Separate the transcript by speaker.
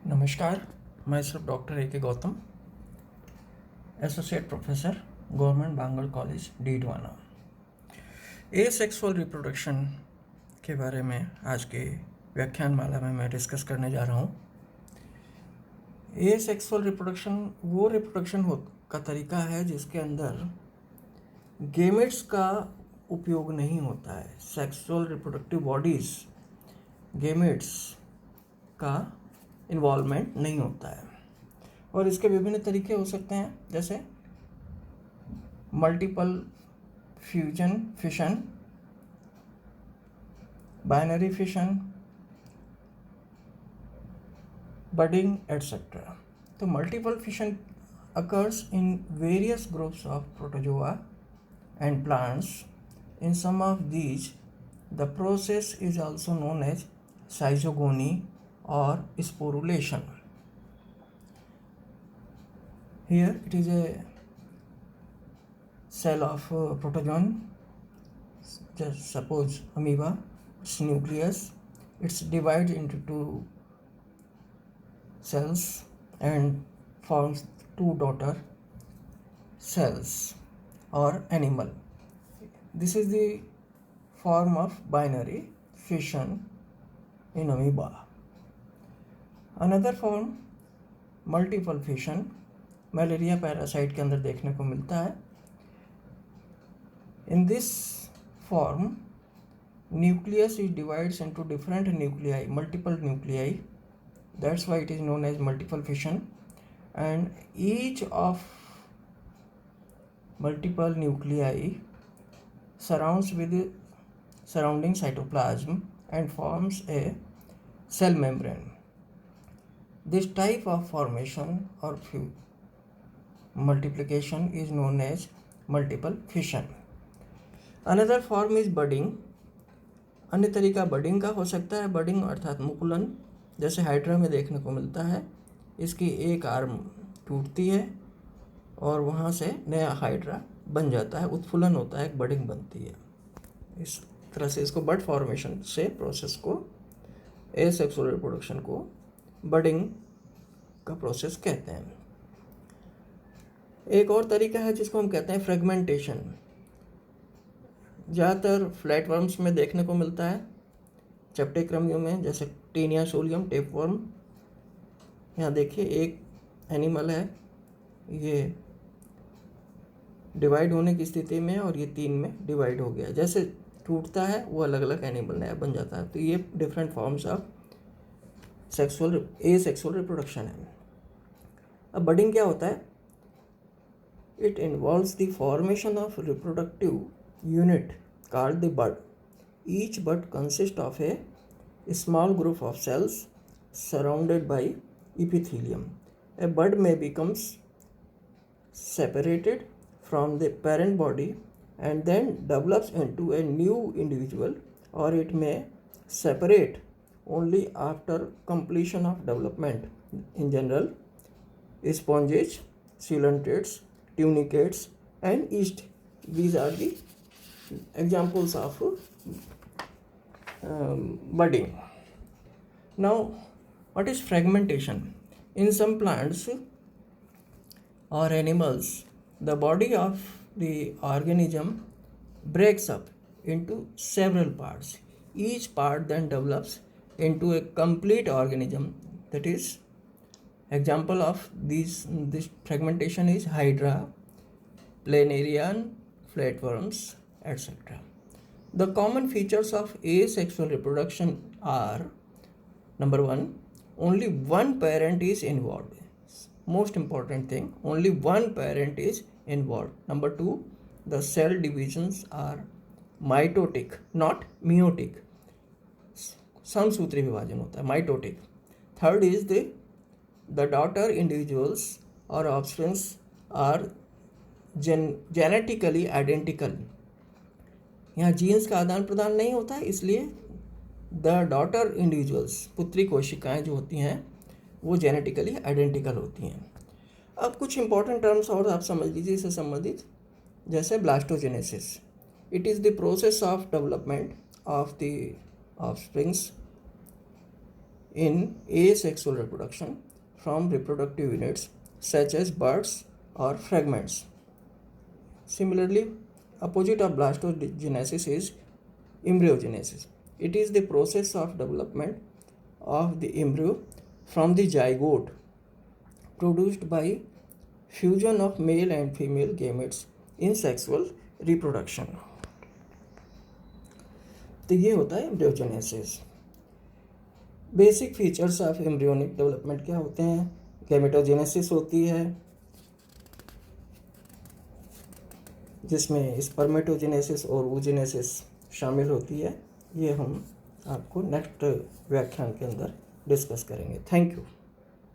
Speaker 1: नमस्कार, मैं सिर्फ doctor A K Gautam, associate professor, government Bangar college Didwana. Asexual reproduction के बारे में आज के व्याख्यान माला में मैं डिस्कस करने जा रहा हूँ। ए सेक्सुअल रिप्रोडक्शन वो रिप्रोडक्शन का तरीका है जिसके अंदर गेमेट्स का उपयोग नहीं होता है। सेक्सुअल रिप्रोडक्टिव बॉडीज गेमेट्स का इन्वॉल्वमेंट नहीं होता है और इसके विभिन्न तरीके हो सकते हैं, जैसे multiple fission, binary fission, budding etcetera. तो multiple fission occurs in various groups of protozoa and plants. In some of these, the process is also known as schizogony or sporulation. Here it is a cell of protozoan, just suppose amoeba. Its nucleus, it's divided into two cells and forms two daughter cells or animal. This is the form of binary fission in amoeba. Another form, multiple fission, malaria parasite के अंदर देखने को मिलता है। In this form, nucleus is divided into different nuclei, multiple nuclei. That's why it is known as multiple fission. And each of multiple nuclei surrounds with the surrounding cytoplasm and forms a cell membrane. This type of formation or multiplication is known as multiple fission. Another form is budding. अन्य तरीका budding का हो सकता है। Budding अर्थात मुकुलन, जैसे hydra में देखने को मिलता है। इसकी एक आर्म टूटती है और वहाँ से नया हाइड्रा बन जाता है, उत्फुलन होता है, एक बडिंग बनती है। इस तरह से इसको बड फॉर्मेशन से प्रोसेस को, एसेक्सुअल रिप्रोडक्शन को बडिंग का प्रोसेस कहते हैं। एक और तरीका है जिसको हम कहते हैं फ्रेगमेंटेशन। ज़्यादातर फ्लैटवर्म्स में देखने को मिलता है, चैप्टेक्रमियों में, जैसे टीनिया सोलियम, टेपवर्म। यहाँ देखिए एक एनिमल है, ये डिवाइड होने की स्थिति में और ये 3 में डिवाइड हो गया। जैसे टूटता है वो अलग अलग एनिमल नया बन जाता है। तो ये different forms of asexual reproduction है। अब बडिंग क्या होता है? It involves the formation of reproductive unit called the bud. Each bud consists of a small group of cells surrounded by epithelium. A bud may become separated from the parent body and then develops into a new individual, or it may separate only after completion of development. In general, sponges, coelenterate, tunicates, and yeast. These are the examples of budding. Now, what is fragmentation? In some plants or animals, the body of the organism breaks up into several parts. Each part then develops into a complete organism. That is, example of this fragmentation is hydra, planarian, flatworms, etc. The common features of asexual reproduction are: number 1, only one parent is involved. Most important thing, only one parent is involved. Number 2, the cell divisions are mitotic, not meiotic. समसूत्री विभाजन होता है, mitotic. Third is the daughter individuals or offsprings are genetically identical. यहाँ jeans का आदान प्रदान नहीं होता है, इसलिए द डॉटर इंडिविजुअल्स, पुत्री कोशिकाएं जो होती हैं वो जेनेटिकली आइडेंटिकल होती हैं। अब कुछ इंपॉर्टेंट टर्म्स और आप समझ लीजिए इससे संबंधित, जैसे blastogenesis. It is the process of development of the offsprings in asexual reproduction from reproductive units such as buds or fragments. Similarly, opposite of blastogenesis is embryogenesis. It is the process of development of the embryo from the zygote produced by fusion of male and female gametes in sexual reproduction. तो ये होता है embryogenesis. Basic features of embryonic development क्या होते हैं? Gametogenesis होती है जिसमें स्पर्मेटोजेनेसिस और oogenesis शामिल होती है. ये हम आपको नेक्स्ट व्याख्यान के अंदर डिस्कस करेंगे. Thank you.